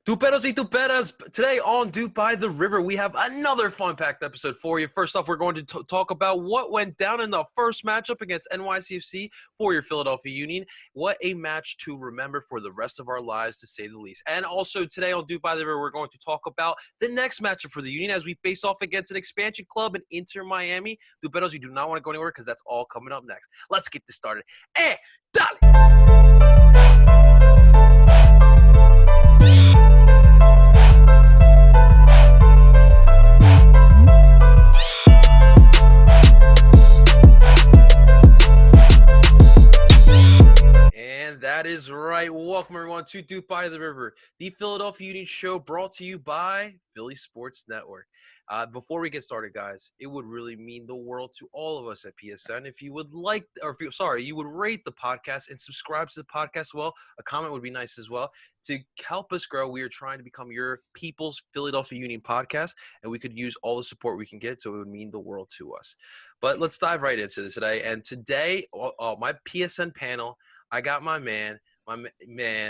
Tuperos y tuperas, today on DOOP by the River, we have another fun-packed episode for you. First off, we're going to talk about what went down in the first matchup against NYCFC for your Philadelphia Union. What a match to remember for the rest of our lives, to say the least. And also today on DOOP by the River, we're going to talk about the next matchup for the Union as we face off against an expansion club in Inter Miami. Tuperos, you do not want to go anywhere because that's all coming up next. Let's get this started. Dale! And that is right. Welcome, everyone, to DOOP by the River, the Philadelphia Union show brought to you by Philly Sports Network. Before we get started, guys, it would really mean the world to all of us at PSN if you would you would rate the podcast and subscribe to the podcast. Well, a comment would be nice as well. To help us grow, we are trying to become your people's Philadelphia Union podcast, and we could use all the support we can get, so it would mean the world to us. But let's dive right into this today. And today, my PSN panel, I got my man,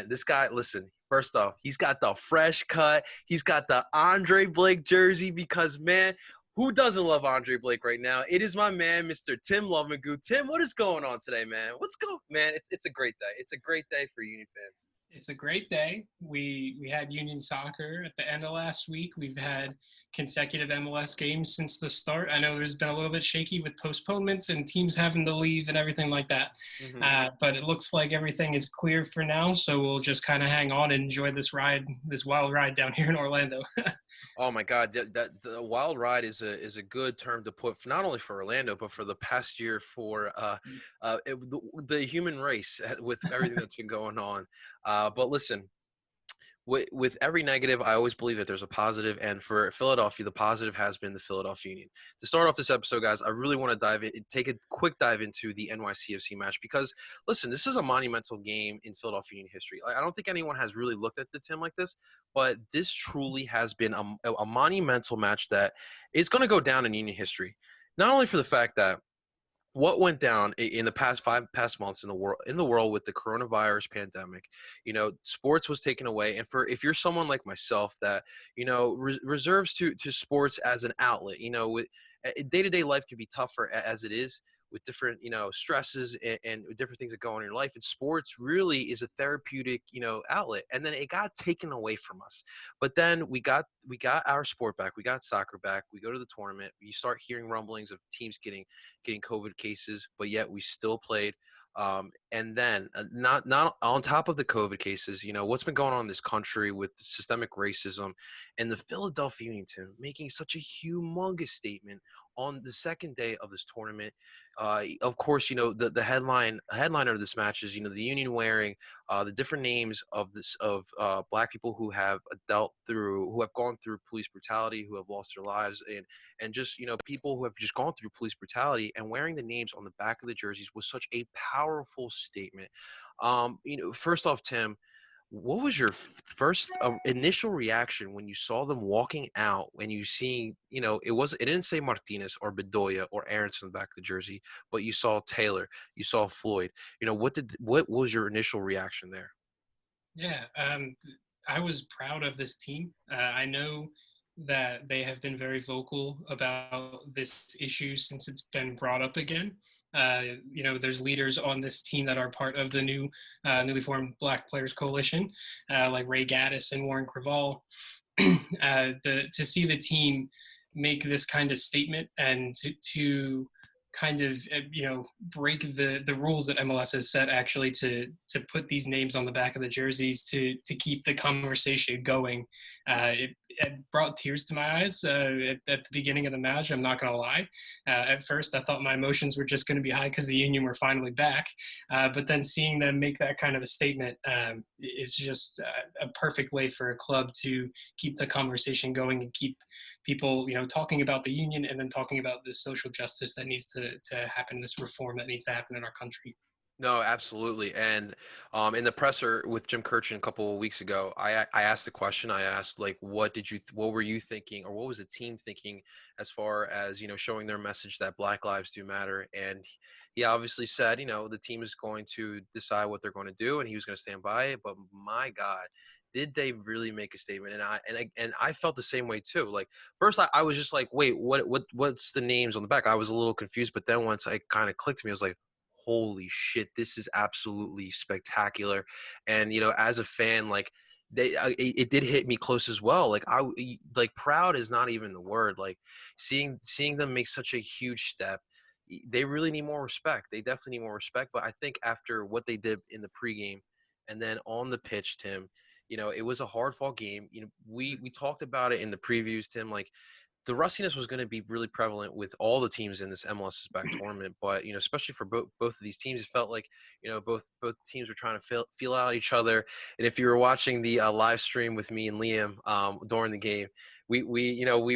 this guy, listen, first off, he's got the fresh cut. He's got the Andre Blake jersey because, man, who doesn't love Andre Blake right now? It is my man, Mr. Tim Lovagoo. Tim, what is going on today, man? Man, it's a great day. It's a great day for Union fans. It's a great day. We had Union soccer at the end of last week. We've had consecutive MLS games since the start. I know there's been a little bit shaky with postponements and teams having to leave and everything like that. But it looks like everything is clear for now, so we'll just kind of hang on and enjoy this wild ride down here in Orlando. Oh my God, the wild ride is a good term to put for, not only for Orlando but for the past year for the human race with everything that's been going on. But listen, with every negative, I always believe that there's a positive, and for Philadelphia, the positive has been the Philadelphia Union. To start off this episode, guys, I really want to take a quick dive into the NYCFC match because, listen, this is a monumental game in Philadelphia Union history. I don't think anyone has really looked at the Tim like this, but this truly has been a monumental match that is going to go down in Union history. Not only for the fact that what went down in the past months in the world with the coronavirus pandemic, sports was taken away. And if you're someone like myself that, reserves to sports as an outlet, with day-to-day life can be tougher as it is with different, stresses and different things that go on in your life. And sports really is a therapeutic, outlet. And then it got taken away from us. But then we got our sport back. We got soccer back. We go to the tournament. You start hearing rumblings of teams getting COVID cases, but yet we still played. And then not on top of the COVID cases, what's been going on in this country with systemic racism and the Philadelphia Union team making such a humongous statement on the second day of this tournament. Of course, the headliner of this match is, the Union wearing the different names of Black people who have gone through police brutality, who have lost their lives, and just, people who have just gone through police brutality, and wearing the names on the back of the jerseys was such a powerful statement. First off, Tim, what was your first initial reaction when you saw them walking out, when you seeing, it didn't say Martinez or Bedoya or Aronson on the back of the jersey, but you saw Taylor, you saw Floyd. What was your initial reaction there? Yeah, I was proud of this team. I know that they have been very vocal about this issue since it's been brought up again. There's leaders on this team that are part of the newly formed Black Players Coalition, like Ray Gaddis and Warren Creval. To see the team make this kind of statement and to kind of break the rules that MLS has set, actually, to put these names on the back of the jerseys to keep the conversation going. It brought tears to my eyes at the beginning of the match. I'm not going to lie. At first, I thought my emotions were just going to be high because the Union were finally back. But then seeing them make that kind of a statement is just a perfect way for a club to keep the conversation going and keep people, talking about the Union and then talking about this social justice that needs to happen, this reform that needs to happen in our country. No, absolutely. And in the presser with Jim Kirchin a couple of weeks ago, I asked the question. I asked, like, what were you thinking, or what was the team thinking as far as, showing their message that Black lives do matter? And he obviously said, the team is going to decide what they're going to do, and he was going to stand by it. But my God, did they really make a statement? And I felt the same way too. Like first, I was just like, wait, what's the names on the back? I was a little confused, but then once I kind of clicked to me, I was like, holy shit, this is absolutely spectacular. And as a fan, like it did hit me close as well. Like like proud is not even the word. Like seeing them make such a huge step, they really need more respect. They definitely need more respect. But I think after what they did in the pregame and then on the pitch, Tim, it was a hard fought game. We talked about it in the previews, Tim. Like the rustiness was going to be really prevalent with all the teams in this MLS back tournament, but especially for both of these teams, it felt like both teams were trying to feel out each other. And if you were watching the live stream with me and Liam during the game, we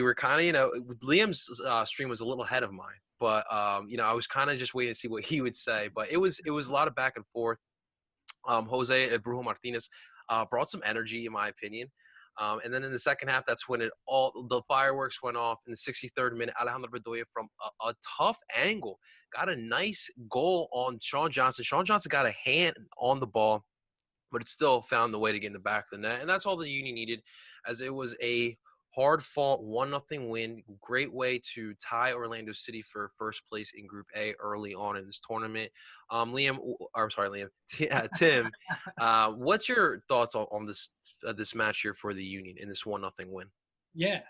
were kind of Liam's stream was a little ahead of mine, but I was kind of just waiting to see what he would say. But it was a lot of back and forth. Jose Brujo Martinez brought some energy, in my opinion. And then in the second half, that's when all the fireworks went off. In the 63rd minute, Alejandro Bedoya from a tough angle got a nice goal on Sean Johnson. Sean Johnson got a hand on the ball, but it still found the way to get in the back of the net. And that's all the Union needed, as it was a hard-fought 1-0 win. Great way to tie Orlando City for first place in Group A early on in this tournament. Tim, what's your thoughts on this match here for the Union in this 1-0 win? Yeah.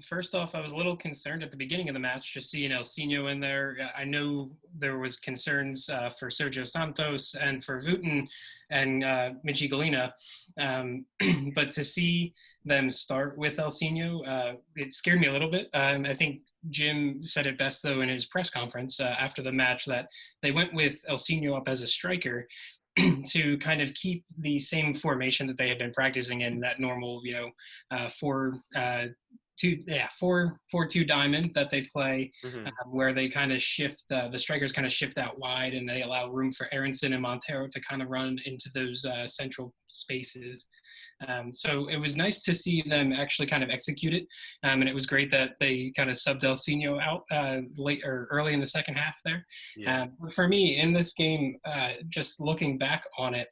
First off, I was a little concerned at the beginning of the match, just seeing Elsinho in there. I know there was concerns for Sergio Santos and for Wooten and Michi Galina, but to see them start with Elsinho, it scared me a little bit. I think Jim said it best, though, in his press conference after the match, that they went with Elsinho up as a striker to kind of keep the same formation that they had been practicing in, that normal, 4-2 diamond that they play, Mm-hmm. where they kind of shift, the strikers kind of shift out wide, and they allow room for Aronson and Montero to kind of run into those central spaces. So it was nice to see them actually kind of execute it, and it was great that they kind of subbed Elsinho out late or early in the second half there. Yeah. But for me in this game, just looking back on it,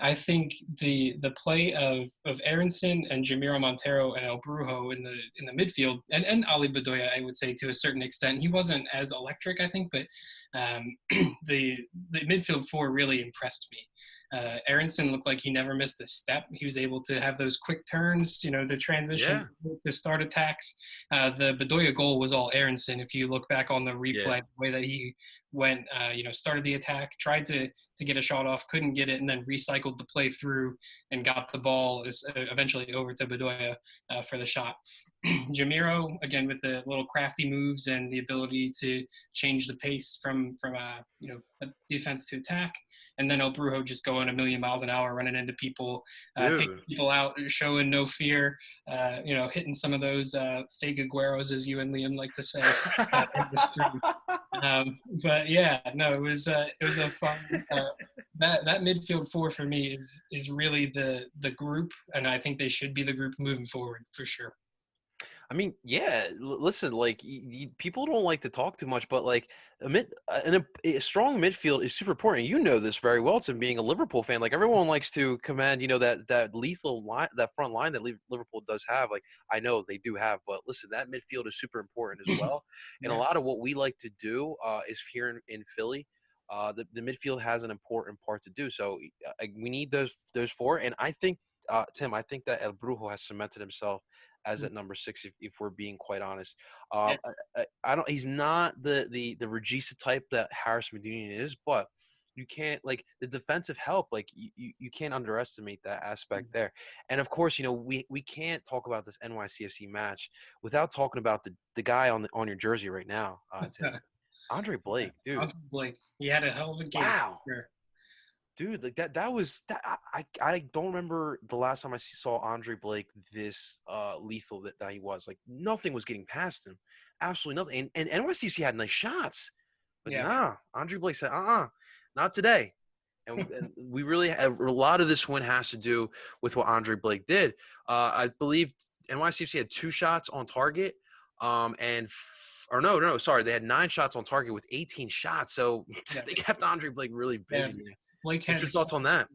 I think the play of Aronson and Jamiro Montero and El Brujo in the midfield, and Ali Bedoya, I would say to a certain extent, he wasn't as electric, I think, but the midfield four really impressed me. Aronson looked like he never missed a step. He was able to have those quick turns, the transition to start attacks. The Bedoya goal was all Aronson. If you look back on the replay, the way that he went, started the attack, tried to get a shot off, couldn't get it, and then recycled the play through and got the ball eventually over to Bedoya for the shot. Jamiro, again, with the little crafty moves and the ability to change the pace from a defense to attack. And then El Brujo just going a million miles an hour, running into people, taking people out, showing no fear, hitting some of those fake Agueros, as you and Liam like to say, in the stream. But yeah, no, it was a fun. That midfield four for me is really the group, and I think they should be the group moving forward for sure. I mean, yeah. Listen, like people don't like to talk too much, but like a strong midfield is super important. You know this very well, Tim, being a Liverpool fan. Like everyone likes to commend, that lethal line, that front line that Liverpool does have. Like I know they do have, but listen, that midfield is super important as well. And a lot of what we like to do is here in Philly. The midfield has an important part to do. So we need those four, and I think Tim, I think that El Brujo has cemented himself as at number 6, if we're being quite honest. I don't. He's not the Regista type that Harris Medunian is, but you can't, like, the defensive help. Like you can't underestimate that aspect there. And of course, we can't talk about this NYCFC match without talking about the guy on your jersey right now, Tim. Andre Blake, dude. Andre Blake, he had a hell of a game. Wow. For sure. Dude, like that was that. I don't remember the last time I saw Andre Blake this lethal that he was. Like nothing was getting past him, absolutely nothing. And NYCFC had nice shots, but nah. Andre Blake said, not today. And we really have, a lot of this win has to do with what Andre Blake did. I believe NYCFC had 2 shots on target, sorry, they had 9 shots on target with 18 shots. So they kept Andre Blake really busy. Man. Blake What's your thoughts on that?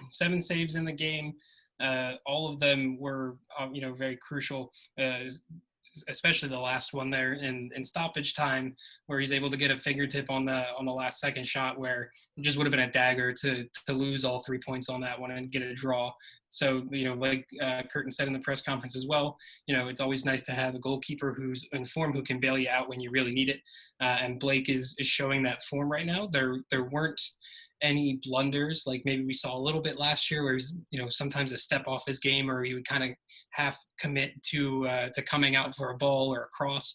7 saves in the game. All of them were, very crucial, especially the last one there in stoppage time, where he's able to get a fingertip on the last second shot, where it just would have been a dagger to lose all 3 points on that one and get a draw. So, like Curtin said in the press conference as well, it's always nice to have a goalkeeper who's in form, who can bail you out when you really need it. And Blake is showing that form right now. There weren't any blunders like maybe we saw a little bit last year, where he's sometimes a step off his game, or he would kind of half commit to coming out for a ball or a cross.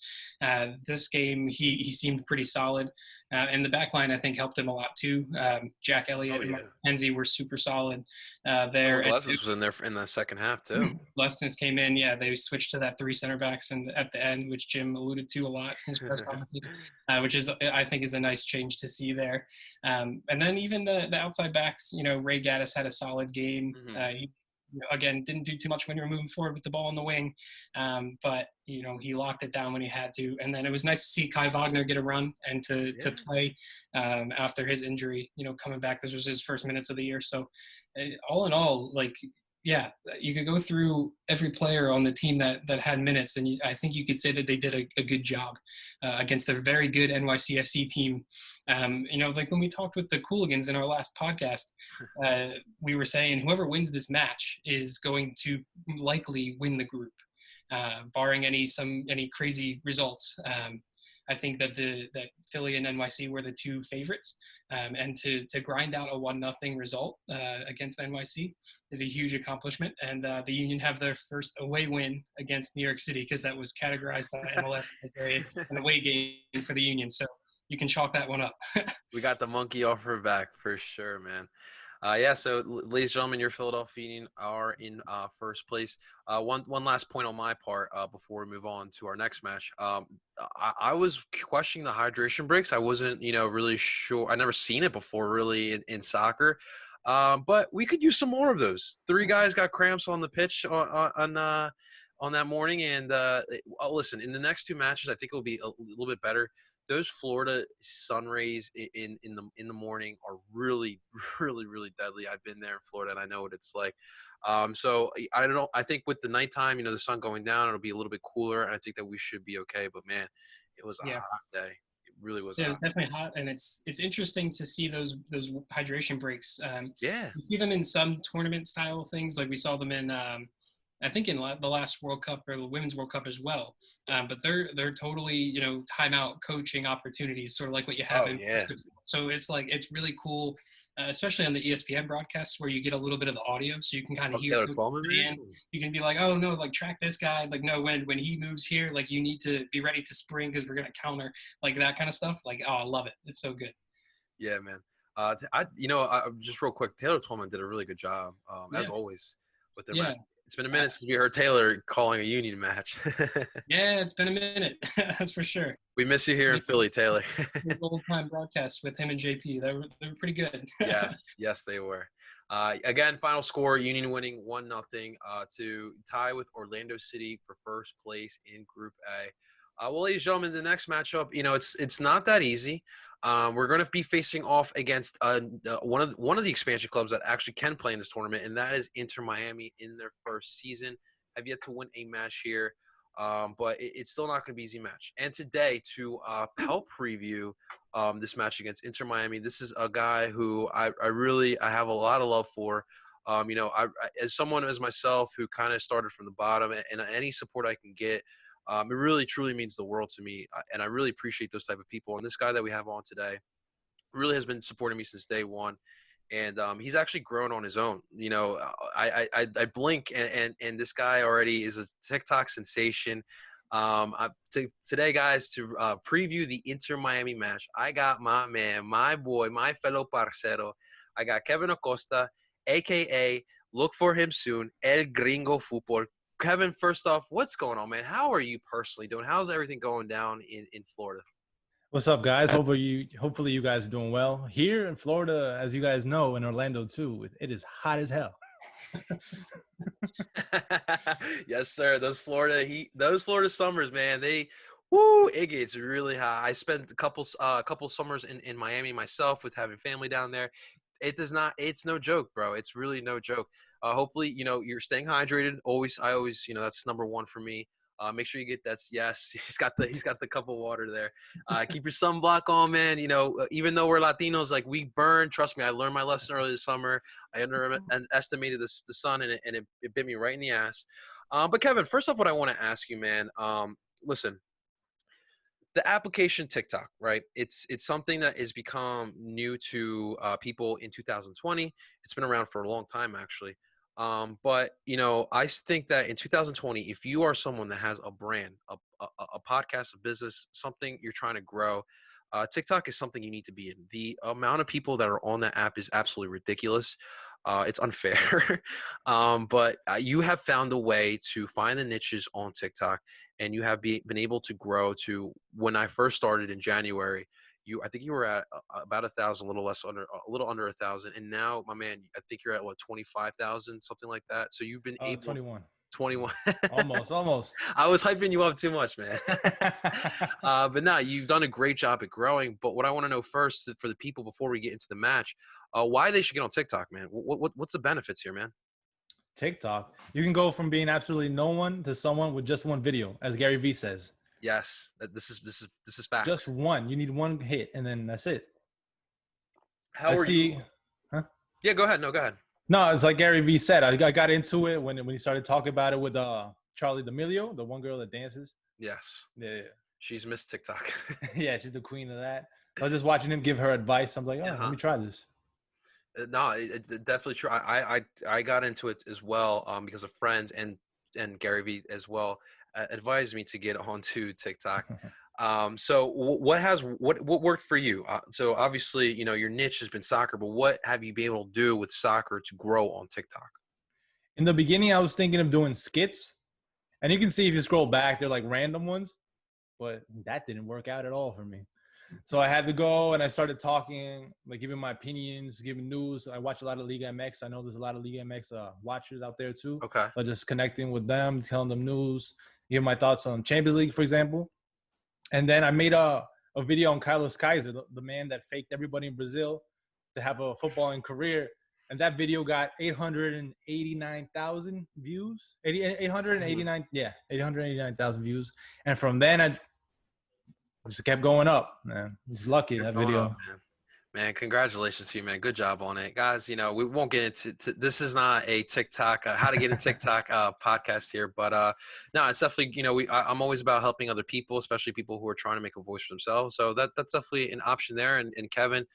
This game he seemed pretty solid, and the back line I think helped him a lot too. Jack Elliott and Mackenzie were super solid there. Blesses was in there in the second half too. Blesses came in, they switched to that 3 center backs and at the end, which Jim alluded to a lot in his press conference, which is I think is a nice change to see there. And then even the outside backs, Ray Gaddis had a solid game. He again didn't do too much when you were moving forward with the ball on the wing, but he locked it down when he had to. And then it was nice to see Kai Wagner get a run and to play after his injury, coming back. This was his first minutes of the year. So all in all, you could go through every player on the team that had minutes, and I think you could say that they did a good job against a very good NYCFC team. Like when we talked with the Cooligans in our last podcast, we were saying whoever wins this match is going to likely win the group, barring any crazy results. I think that that Philly and NYC were the 2 favorites, and to grind out a 1-0 result against NYC is a huge accomplishment. And the Union have their first away win against New York City, because that was categorized by MLS as an away game for the Union. So you can chalk that one up. We got the monkey off her back for sure, man. So ladies and gentlemen, your Philadelphia Union are in first place. One last point on my part before we move on to our next match. I was questioning the hydration breaks. I wasn't, really sure. I never seen it before really in soccer. But we could use some more of those. 3 guys got cramps on the pitch on that morning. And listen, in the next 2 matches, I think it'll be a little bit better. Those Florida sun rays in the morning are really, really, really deadly. I've been there in Florida and I know what it's like. So I don't know. I think with the nighttime, the sun going down, it'll be a little bit cooler. And I think that we should be okay. But man, it was a hot day. It really was. Yeah, it was definitely hot, and it's interesting to see those hydration breaks. You see them in some tournament style things, like we saw them in. I think in the last World Cup, or the Women's World Cup as well, but they're totally timeout coaching opportunities, sort of like what you have in. So it's really cool, especially on the ESPN broadcasts, where you get a little bit of the audio, so you can kind of hear. You can be like, oh no, like track this guy, like no, when he moves here, like you need to be ready to spring because we're gonna counter, like that kind of stuff. Like, oh, I love it. It's so good. Yeah, man. Just real quick, Taylor Tolman did a really good job, as always, with their match. It's been a minute since we heard Taylor calling a Union match. Yeah, it's been a minute. That's for sure. We miss you here in Philly, Taylor. Old-time broadcasts with him and JP. They were pretty good. Yes, they were. Again, final score, Union winning 1-0 to tie with Orlando City for first place in Group A. Well, ladies and gentlemen, the next matchup, it's not that easy. We're going to be facing off against one of the expansion clubs that actually can play in this tournament, and that is Inter Miami in their first season. Have yet to win a match here, but it's still not going to be an easy match. And today, to help preview this match against Inter Miami, this is a guy who I have a lot of love for. As someone as myself who kind of started from the bottom, and any support I can get, it really, truly means the world to me, and I really appreciate those type of people. And this guy that we have on today really has been supporting me since day one, and he's actually grown on his own. I blink, and this guy already is a TikTok sensation. Today, guys, to preview the Inter Miami match, I got my man, my boy, my fellow parcero. I got Kevin Acosta, a.k.a. look for him soon, El Gringo Futbol. Kevin, first off, what's going on, man? How are you personally doing? How's everything going down in Florida? What's up, guys? Hopefully you guys are doing well. Here in Florida, as you guys know, in Orlando too, it is hot as hell. Yes, sir. Those Florida summers, man, it gets really hot. I spent a couple summers in Miami myself with having family down there. It does not. It's no joke, bro. It's really no joke. Hopefully, you're staying hydrated. I always, that's number one for me. Make sure you get that's yes. He's got the cup of water there. Keep your sunblock on, man. Even though we're Latinos, like we burn. Trust me, I learned my lesson early this summer. I underestimated the sun, and it bit me right in the ass. But Kevin, first off, what I want to ask you, man. Listen, the application TikTok, right? It's something that has become new to people in 2020. It's been around for a long time, actually. But I think that in 2020, if you are someone that has a brand, a podcast, a business, something you're trying to grow, TikTok is something you need to be in. The amount of people that are on that app is absolutely ridiculous. It's unfair, but you have found a way to find the niches on TikTok, and you have been able to grow to when I first started in January. I think you were at about 1,000, a little under 1,000, and now, my man, I think you're at what 25,000, something like that. So you've been able 21. 21. Almost. I was hyping you up too much, man. But no, you've done a great job at growing. But what I want to know first for the people before we get into the match, why they should get on TikTok, man. What's the benefits here, man? TikTok, you can go from being absolutely no one to someone with just one video, as Gary Vee says. Yes, this is facts. Just one. You need one hit, and then that's it. How are you? Huh? Yeah, go ahead. No, go ahead. No, it's like Gary Vee said. I got into it when he started talking about it with Charlie D'Amelio, the one girl that dances. Yes. Yeah. She's Miss TikTok. Yeah, she's the queen of that. I was just watching him give her advice. I'm like, let me try this. No, it's definitely true. I got into it as well because of friends and Gary Vee as well advised me to get onto TikTok. So what worked for you? So obviously, your niche has been soccer, but what have you been able to do with soccer to grow on TikTok? In the beginning, I was thinking of doing skits, and you can see if you scroll back, they're like random ones, but that didn't work out at all for me. So I had to go and I started talking, like giving my opinions, giving news. I watch a lot of Liga MX. I know there's a lot of Liga MX watchers out there too. Okay. But just connecting with them, telling them news, giving my thoughts on Champions League, for example. And then I made a video on Carlos Kaiser, the man that faked everybody in Brazil to have a footballing career. And that video got 889,000 views. 889,000 views. And from then, I just kept going up, man. It's lucky that video. Up, man, congratulations to you, man. Good job on it, guys. We won't get into this. Is not a TikTok how to get a TikTok podcast here, but no, it's definitely I'm always about helping other people, especially people who are trying to make a voice for themselves. So that's definitely an option there. And Kevin,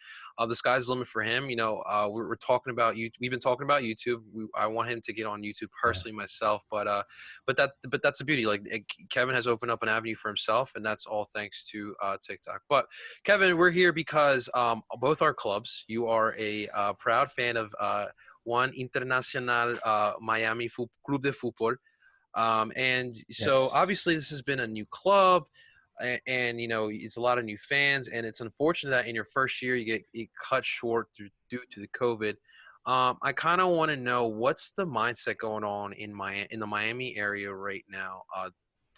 the sky's the limit for him. We're talking about you. We've been talking about YouTube. I want him to get on YouTube personally myself, but that's the beauty. Like Kevin has opened up an avenue for himself, and that's all thanks to TikTok. But Kevin, we're here because both our clubs. You are a proud fan of One Internacional Miami Club de Futbol. And so obviously this has been a new club and it's a lot of new fans, and it's unfortunate that in your first year you get cut short due to the COVID. I kind of want to know what's the mindset going on in the Miami area right now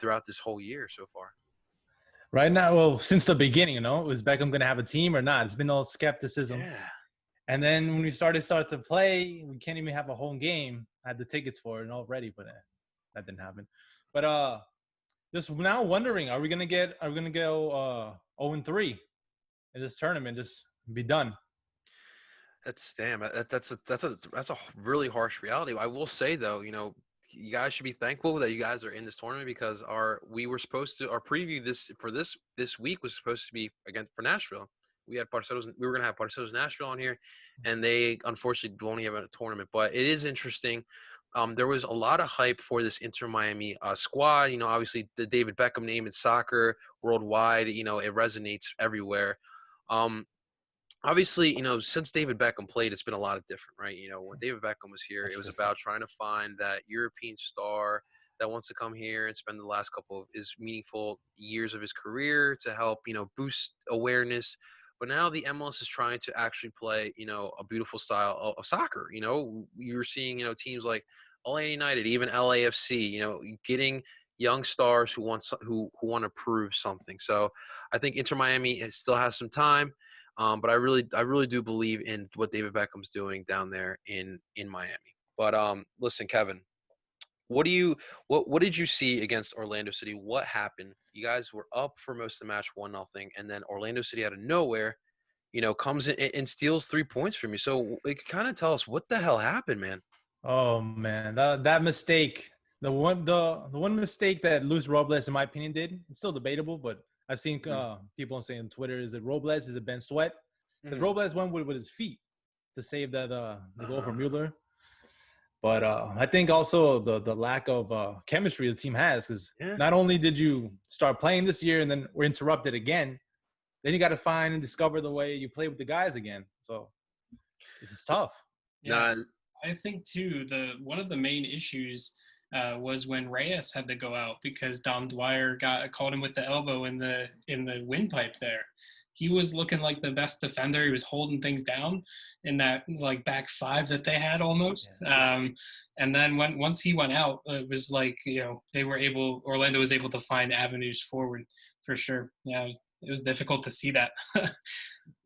throughout this whole year so far. Right now, well, since the beginning, was Beckham going to have a team or not? It's been all skepticism. Yeah. And then when we started to play, we can't even have a home game. I had the tickets for it already, but that didn't happen. But just now wondering, are we gonna go 0-3 in this tournament? Just be done. That's a really harsh reality. I will say though, you guys should be thankful that you guys are in this tournament because our preview this week was supposed to be for Nashville. We were going to have Parceros Nashville on here, and they unfortunately won't have a tournament. But it is interesting. There was a lot of hype for this Inter Miami squad. Obviously the David Beckham name in soccer worldwide. It resonates everywhere. Obviously, since David Beckham played, it's been a lot of different, right? When David Beckham was here, it was about trying to find that European star that wants to come here and spend the last couple of his meaningful years of his career to help, boost awareness. But now the MLS is trying to actually play, a beautiful style of soccer. You're seeing, teams like Atlanta United, even LAFC, getting young stars who want to prove something. So I think Inter Miami still has some time. But I really do believe in what David Beckham's doing down there in Miami. But listen, Kevin, what did you see against Orlando City? What happened? You guys were up for most of the match, 1-0, and then Orlando City out of nowhere, comes in and steals 3 points from you. So kind of tell us what the hell happened, man. Oh man, that mistake, the one mistake that Luis Robles, in my opinion, did. It's still debatable, but I've seen people saying on Twitter, is it Robles? Is it Ben Sweat? Because Robles went with his feet to save that the goal from Mueller. But I think also the lack of chemistry the team has, because not only did you start playing this year and then we're interrupted again, then you got to find and discover the way you play with the guys again. So this is tough. Yeah, I think too one of the main issues was when Reyes had to go out because Dom Dwyer caught him with the elbow in the windpipe there. He was looking like the best defender. He was holding things down in that like back five that they had almost. Yeah. And then once he went out, it was like, Orlando was able to find avenues forward for sure. Yeah, it was difficult to see that.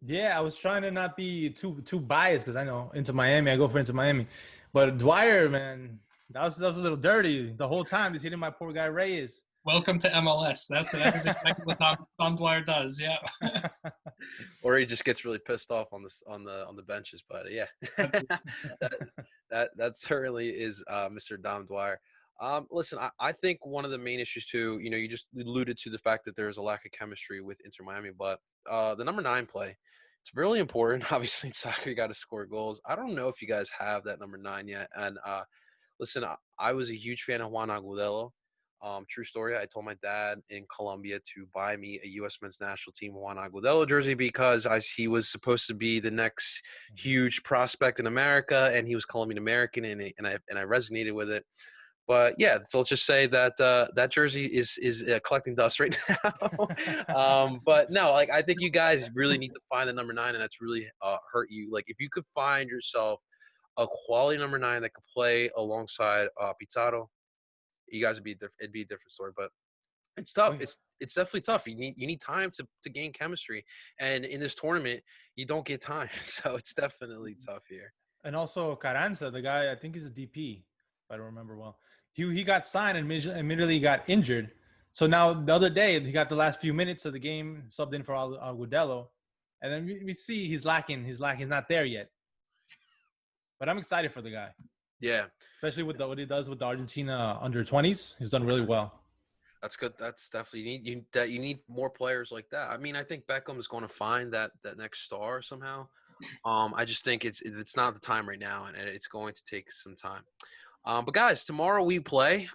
Yeah, I was trying to not be too biased because I know Inter Miami. I go for Inter Miami, but Dwyer, man, that was a little dirty the whole time. He's hitting my poor guy Reyes. Welcome to MLS. That is exactly what Dom Dwyer does. Yeah. Or he just gets really pissed off on the benches. But yeah, that certainly is Mr. Dom Dwyer. Listen, I think one of the main issues too, you just alluded to the fact that there's a lack of chemistry with Inter Miami, but the number 9 play, it's really important. Obviously in soccer, you got to score goals. I don't know if you guys have that number 9 yet. And listen, I was a huge fan of Juan Agudelo. True story. I told my dad in Colombia to buy me a U.S. men's national team Juan Agudelo jersey because he was supposed to be the next huge prospect in America, and he was Colombian American, and I resonated with it. But yeah, so let's just say that that jersey is collecting dust right now. But no, like I think you guys really need to find the number 9, and that's really hurt you. Like if you could find yourself a quality number 9 that could play alongside Pizarro, you guys it'd be a different story. But it's tough. It's definitely tough. You need time to gain chemistry, and in this tournament you don't get time, so it's definitely tough here. And also Carranza, the guy, I think he's a DP, if I don't remember well. He got signed and immediately got injured. So now the other day he got the last few minutes of the game subbed in for Agudelo, and then we see he's lacking. He's not there yet. But I'm excited for the guy. Yeah, especially with what he does with the Argentina under 20s, he's done really well. That's good. That's definitely you need more players like that. I mean, I think Beckham is going to find that next star somehow. I just think it's not the time right now, and it's going to take some time. But guys, tomorrow we play.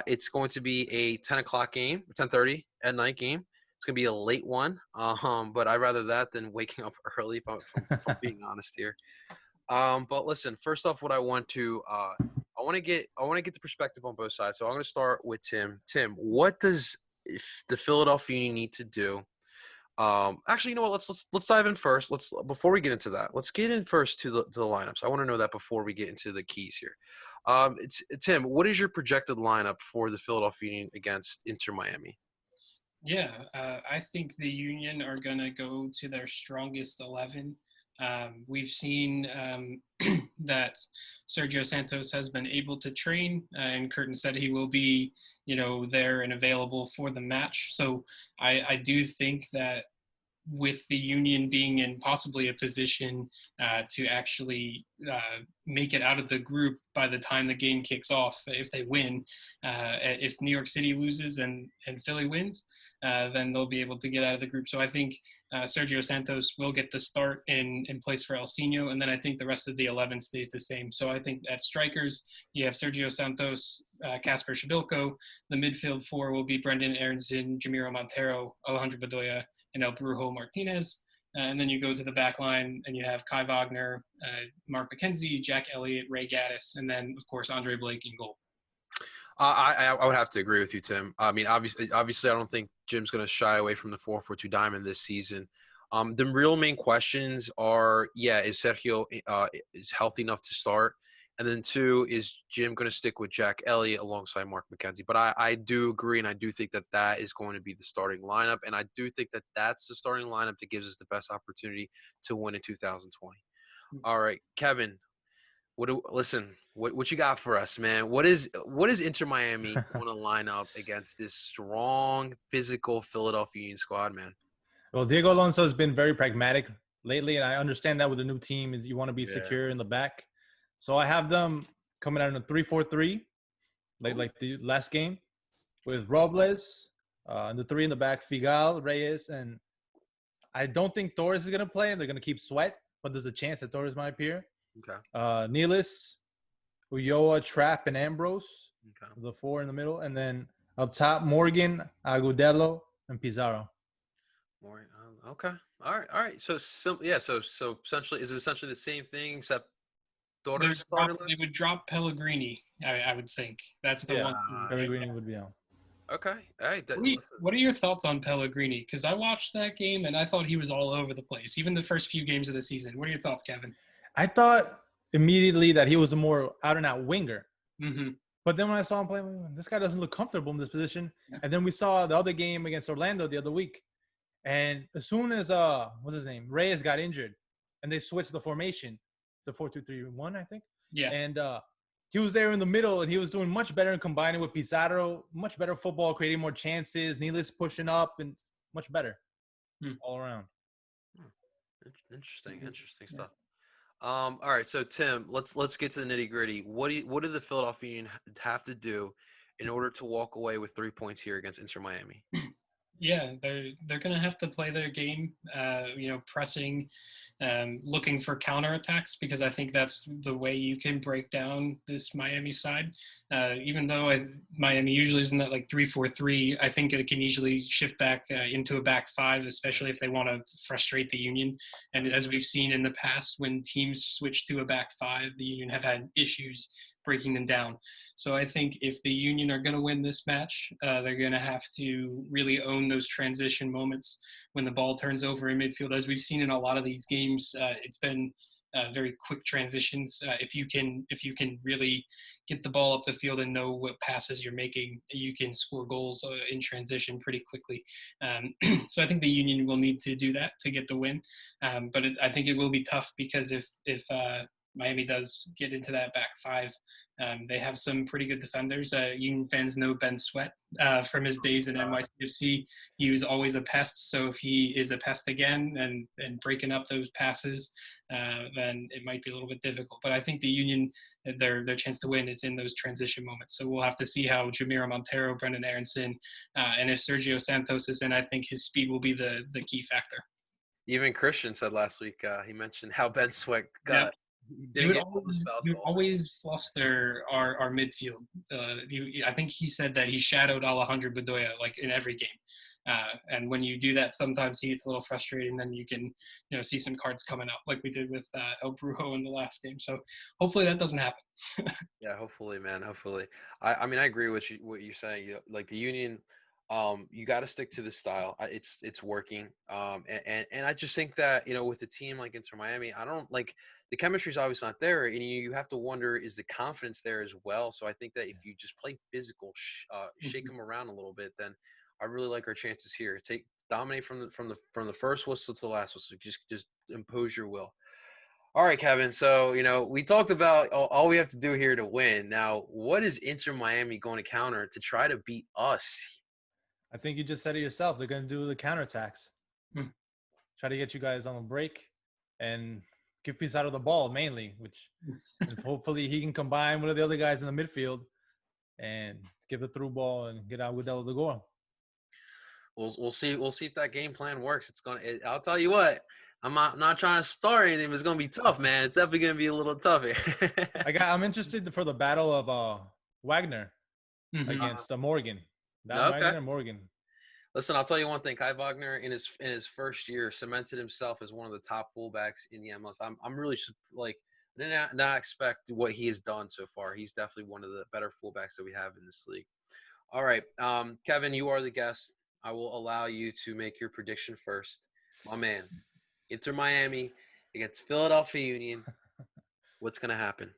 It's going to be a 10 o'clock game, 10:30 at night game. It's going to be a late one. But I'd rather that than waking up early. If I'm being honest here. But listen, first off, what I want to get the perspective on both sides. So I'm going to start with Tim. Tim, what does the Philadelphia Union need to do? Actually, you know what? Let's dive in first. Before we get into that, let's get in first to the lineups. I want to know that before we get into the keys here. Tim, what is your projected lineup for the Philadelphia Union against Inter Miami? Yeah, I think the Union are going to go to their strongest 11. We've seen that Sergio Santos has been able to train, and Curtin said he will be, there and available for the match. So I do think that with the Union being in possibly a position to actually make it out of the group by the time the game kicks off, if they win, if New York City loses and Philly wins, then they'll be able to get out of the group. So I think Sergio Santos will get the start in place for Elsinho, and then I think the rest of the 11 stays the same. So I think at strikers, you have Sergio Santos, Kasper Shabilko. The midfield 4 will be Brendan Aronson, Jamiro Montero, Alejandro Bedoya, and El Brujo Martinez. And then you go to the back line and you have Kai Wagner, Mark McKenzie, Jack Elliott, Ray Gaddis, and then, of course, Andre Blake in goal. I would have to agree with you, Tim. I mean, obviously, I don't think Jim's going to shy away from the 4-4-2 diamond this season. The real main questions are, is Sergio is healthy enough to start? And then 2, is Jim going to stick with Jack Elliott alongside Mark McKenzie? But I do agree, and I do think that that is going to be the starting lineup. And I do think that that's the starting lineup that gives us the best opportunity to win in 2020. All right, Kevin, what you got for us, man? What is Inter Miami going to line up against this strong, physical Philadelphia Union squad, man? Well, Diego Alonso has been very pragmatic lately, and I understand that with a new team, you want to be Yeah. secure in the back. So I have them coming out in a 3-4-3, like the last game, with Robles, and the 3 in the back, Figal, Reyes, and I don't think Torres is going to play. They're going to keep Sweat, but there's a chance that Torres might appear. Okay. Nealis, Ulloa, Trapp, and Ambrose, Okay. the 4 in the middle, and then up top, Morgan, Agudelo, and Pizarro. More. Okay. All right. So So essentially, is it essentially the same thing except Torres starting They list? would drop Pellegrini, I would think. That's the one. Pellegrini would be out. Okay. Hey, listen. What are your thoughts on Pellegrini? Because I watched that game and I thought he was all over the place, even the first few games of the season. What are your thoughts, Kevin? I thought immediately that he was a more out-and-out winger. Mm-hmm. But then when I saw him play, this guy doesn't look comfortable in this position. Yeah. And then we saw the other game against Orlando the other week. And as soon as, what's his name, Reyes got injured, and they switched the formation to 4-2-3-1, I think. Yeah. And he was there in the middle, and he was doing much better in combining with Pizarro, much better football, creating more chances, Nealis pushing up, and much better all around. Interesting stuff. All right, so Tim, let's get to the nitty gritty. What do the Philadelphia Union have to do in order to walk away with 3 points here against Inter Miami? Yeah, they're going to have to play their game, pressing, looking for counterattacks, because I think that's the way you can break down this Miami side. Even though Miami usually isn't that like 3-4-3, I think it can easily shift back into a back 5, especially if they want to frustrate the Union. And as we've seen in the past, when teams switch to a back 5, the Union have had issues breaking them down. So I think if the Union are going to win this match, they're going to have to really own those transition moments when the ball turns over in midfield. As we've seen in a lot of these games, it's been very quick transitions. If you can really get the ball up the field and know what passes you're making, you can score goals in transition pretty quickly. So I think the Union will need to do that to get the win. But I think it will be tough, because if Miami does get into that back 5, they have some pretty good defenders. Union fans know Ben Sweat from his days in NYCFC. He was always a pest. So if he is a pest again and breaking up those passes, then it might be a little bit difficult. But I think the Union, their chance to win is in those transition moments. So we'll have to see how Jamiro Montero, Brendan Aronson, and if Sergio Santos is in, I think his speed will be the key factor. Even Christian said last week, he mentioned how Ben Sweat got. Yep. He would always fluster our midfield. I think he said that he shadowed Alejandro Bedoya like in every game. And when you do that, sometimes he gets a little frustrated, and then you can see some cards coming out like we did with El Brujo in the last game. So hopefully that doesn't happen. Yeah, hopefully, man. Hopefully. I mean, I agree with what you're saying. Like the Union, you got to stick to the style. It's working. And I just think that with a team like Inter Miami, I don't like. The chemistry is obviously not there, and you have to wonder, is the confidence there as well? So I think that if you just play physical, shake them around a little bit, then I really like our chances here. Dominate from the first whistle to the last whistle. Just impose your will. All right, Kevin. So we talked about all we have to do here to win. Now, what is Inter Miami going to counter to try to beat us? I think you just said it yourself. They're going to do the counterattacks. Try to get you guys on the break and give Pizarro the ball mainly, which hopefully he can combine with the other guys in the midfield and give the through ball and get Agudelo the goal. We'll see if that game plan works. I'll tell you what. I'm not trying to start anything, but it's gonna be tough, man. It's definitely gonna be a little tough here. I'm interested for the battle of Wagner against Morgan. Wagner and Morgan. Listen, I'll tell you one thing. Kai Wagner in his first year cemented himself as one of the top fullbacks in the MLS. I'm really I did not expect what he has done so far. He's definitely one of the better fullbacks that we have in this league. All right, Kevin, you are the guest. I will allow you to make your prediction first, my man. Inter Miami against Philadelphia Union. What's gonna happen?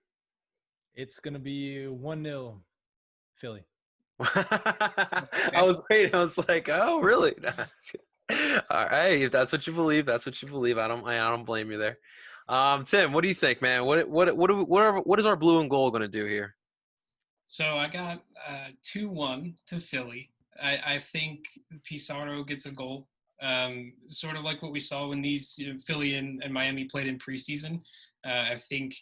It's gonna be 1-0 Philly. I was waiting. I was like, oh, really? All right. If that's what you believe, that's what you believe. I don't blame you there. Tim, what do you think, man? What is our blue and gold going to do here? So I got 2-1 to Philly. I think Pizarro gets a goal. Sort of like what we saw when these Philly and Miami played in preseason. I think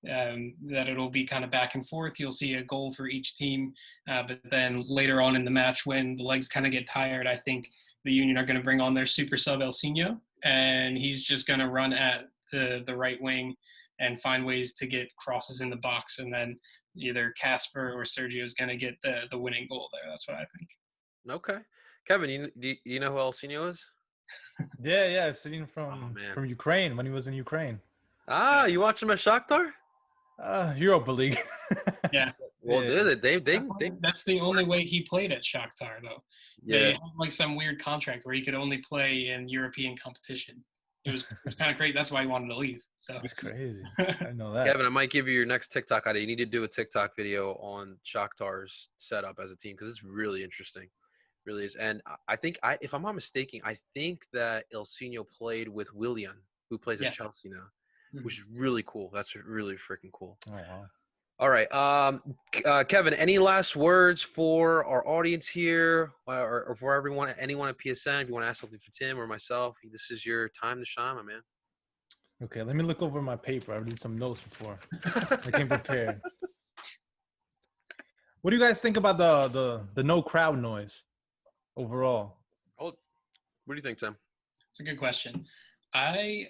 that it'll be kind of back and forth. You'll see a goal for each team, but then later on in the match, when the legs kind of get tired, I think the Union are going to bring on their super sub El Sino, and he's just going to run at the right wing and find ways to get crosses in the box, and then either Casper or Sergio is going to get the winning goal there. That's what I think. Okay. Kevin, you know who El Sino is? Yeah, sitting from Ukraine when he was in Ukraine. Ah, you watch him at Shakhtar? Europa League. Yeah. Well, yeah. they That's the only way he played at Shakhtar, though. Yeah. They had like some weird contract where he could only play in European competition. It was kind of great. That's why he wanted to leave. So it's crazy. I know that. Kevin, I might give you your next TikTok idea. You need to do a TikTok video on Shakhtar's setup as a team because it's really interesting. Really is. And I think if I'm not mistaken, I think that El Sino played with Willian, who plays at Chelsea now, which is really cool. That's really freaking cool. Oh, wow. All right. Kevin, any last words for our audience here or for everyone, anyone at PSN? If you want to ask something for Tim or myself, this is your time to shine, my man. Okay, let me look over my paper. I did some notes before. I came prepared. What do you guys think about the no crowd noise overall? What do you think, Tim? It's a good question. I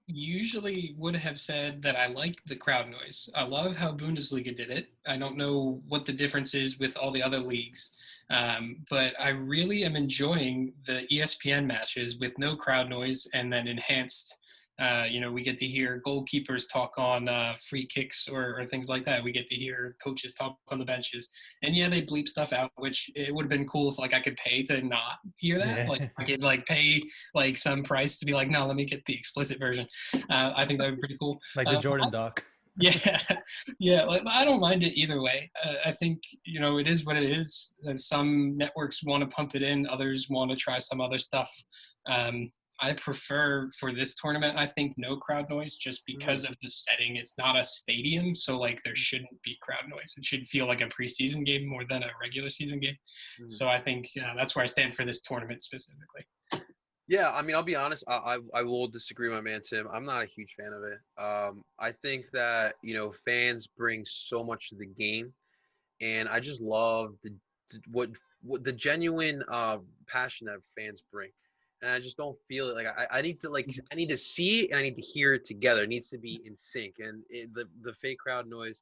usually would have said that I like the crowd noise. I love how Bundesliga did it. I don't know what the difference is with all the other leagues, but I really am enjoying the ESPN matches with no crowd noise and then enhanced. We get to hear goalkeepers talk on free kicks or things like that. We get to hear coaches talk on the benches. And they bleep stuff out, which it would have been cool if I could pay to not hear that. Yeah. Like I could pay some price to be like, no, let me get the explicit version. I think that would be pretty cool. Like the Jordan doc. Yeah. I don't mind it either way. I think it is what it is. Some networks want to pump it in, others want to try some other stuff. I prefer for this tournament, I think, no crowd noise just because of the setting. It's not a stadium, so there shouldn't be crowd noise. It should feel like a preseason game more than a regular season game. So I think that's where I stand for this tournament specifically. Yeah, I mean, I'll be honest. I will disagree with my man Tim. I'm not a huge fan of it. I think that fans bring so much to the game, and I just love what the genuine passion that fans bring. And I just don't feel it. I need to I need to see it and I need to hear it together. It needs to be in sync. And the fake crowd noise,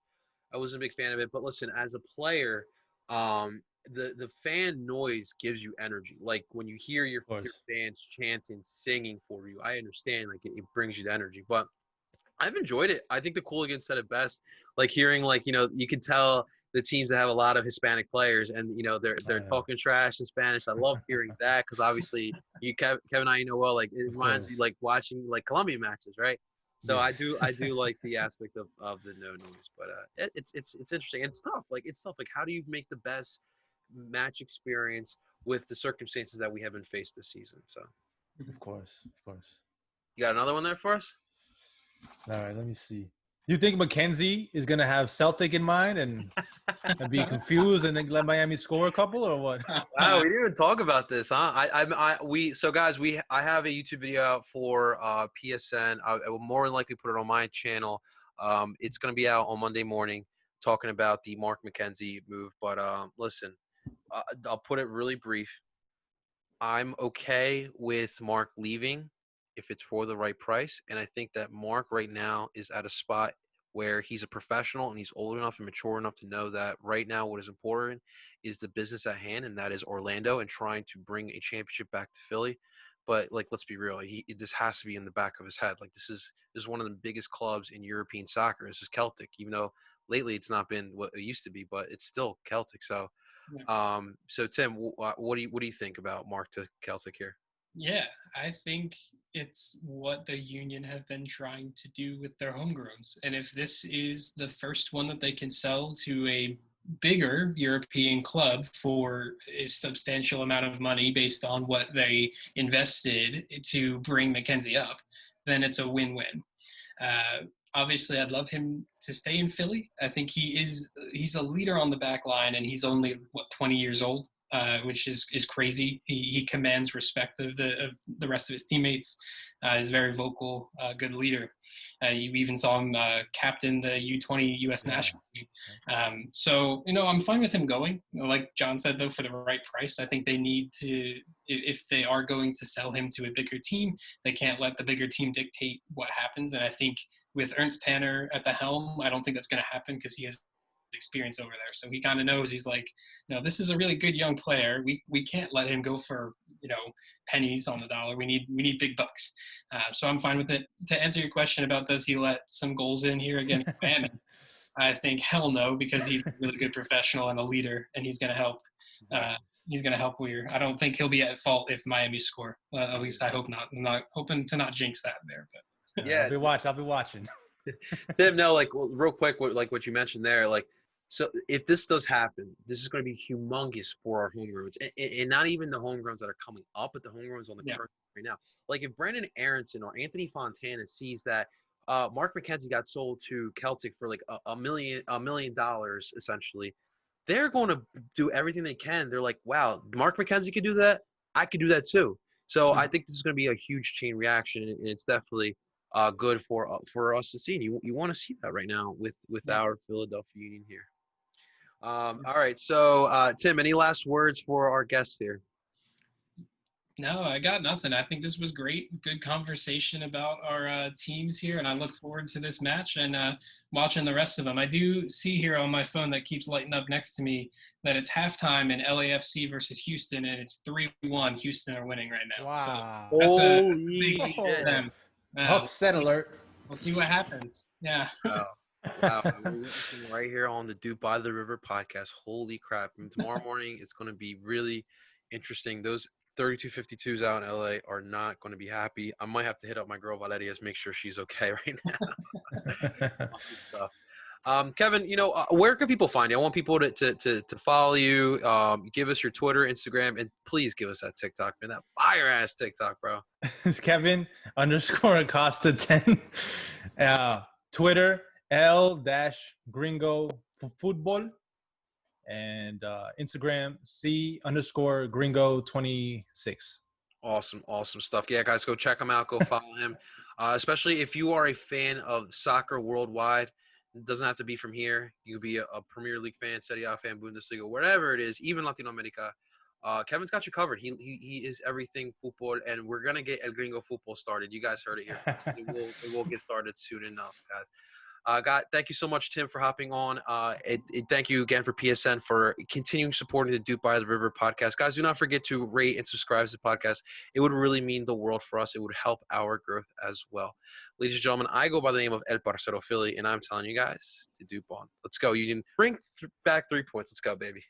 I wasn't a big fan of it. But listen, as a player, the fan noise gives you energy. Like when you hear your fans chanting, singing for you, I understand. It brings you the energy. But I've enjoyed it. I think the Cooligans said it best. Hearing you can tell the teams that have a lot of Hispanic players, and they're talking trash in Spanish. I love hearing that because obviously Kevin and I well. It reminds me watching Colombian matches, right? So I do like the aspect of the no noise, but it's interesting and it's tough. It's tough. How do you make the best match experience with the circumstances that we haven't faced this season? So of course. You got another one there for us? All right, let me see. You think Mackenzie is gonna have Celtic in mind and be confused and then let Miami score a couple or what? Wow, we didn't even talk about this, huh? I have a YouTube video out for PSN. I will more than likely put it on my channel. It's gonna be out on Monday morning, talking about the Mark McKenzie move. But listen, I'll put it really brief. I'm okay with Mark leaving if it's for the right price. And I think that Mark right now is at a spot where he's a professional and he's old enough and mature enough to know that right now what is important is the business at hand, and that is Orlando and trying to bring a championship back to Philly. But let's be real, this has to be in the back of his head. This is one of the biggest clubs in European soccer. This is Celtic, even though lately it's not been what it used to be, but it's still Celtic. So so Tim, what do you think about Mark to Celtic here? Yeah, I think it's what the union have been trying to do with their homegrowns. And if this is the first one that they can sell to a bigger European club for a substantial amount of money based on what they invested to bring Mackenzie up, then it's a win-win. Obviously, I'd love him to stay in Philly. I think he's a leader on the back line, and he's only, 20 years old, which is crazy. He commands respect of the rest of his teammates. He's very vocal, good leader. You even saw him captain the U20 U.S. national team. So, I'm fine with him going. Like John said, though, for the right price, I think they need to, if they are going to sell him to a bigger team, they can't let the bigger team dictate what happens. And I think with Ernst Tanner at the helm, I don't think that's going to happen because he has experience over there. So he kind of knows, he's like, this is a really good young player. We can't let him go for, pennies on the dollar. We need big bucks. So I'm fine with it. To answer your question about does he let some goals in here against Miami, I think hell no, because he's a really good professional and a leader, and he's going to help. He's going to help Weir. I don't think he'll be at fault if Miami score. At least I hope not. I'm not hoping to not jinx that there. But Yeah, I'll be watching. Tim, no, real quick, what you mentioned there, so if this does happen, this is going to be humongous for our homegrowns, and not even the homegrowns that are coming up, but the homegrowns on the current right now. Like if Brandon Aronson or Anthony Fontana sees that Mark McKenzie got sold to Celtic for $1 million essentially, they're going to do everything they can. They're like, wow, Mark McKenzie could do that. I could do that too. So I think this is going to be a huge chain reaction, and it's definitely good for us to see. And you want to see that right now with our Philadelphia Union here. All right. So Tim, any last words for our guests here? No, I got nothing. I think this was great. Good conversation about our teams here, and I look forward to this match and watching the rest of them. I do see here on my phone that keeps lighting up next to me that it's halftime in LAFC versus Houston, and it's 3-1. Houston are winning right now. Wow. So that's a big shit. for them. Upset alert. We'll see what happens. Yeah. Wow. We're listening right here on the Dupe by the River podcast. Holy crap. And tomorrow morning, it's going to be really interesting. Those 3252s out in LA are not going to be happy. I might have to hit up my girl Valeria to make sure she's okay right now. Kevin, where can people find you? I want people to follow you. Give us your Twitter, Instagram, and please give us that TikTok, man. That fire ass TikTok, bro. It's Kevin _Acosta 10. Twitter L-Gringo Futbol. And Instagram C_Gringo 26. Awesome stuff. Yeah, guys, go check him out. Go follow him. Especially if you are a fan of soccer worldwide. It doesn't have to be from here. You could be a Premier League fan, Serie A fan, Bundesliga, whatever it is, even Latino America. Kevin's got you covered. He is everything football, and we're gonna get El Gringo football started. You guys heard it here. It will get started soon enough, guys. Thank you so much, Tim, for hopping on. Thank you again for PSN for continuing supporting the Dupe by the River podcast. Guys, do not forget to rate and subscribe to the podcast. It would really mean the world for us. It would help our growth as well. Ladies and gentlemen, I go by the name of El Parcero Philly, and I'm telling you guys to Dupe on. Let's go. You can bring back 3 points. Let's go, baby.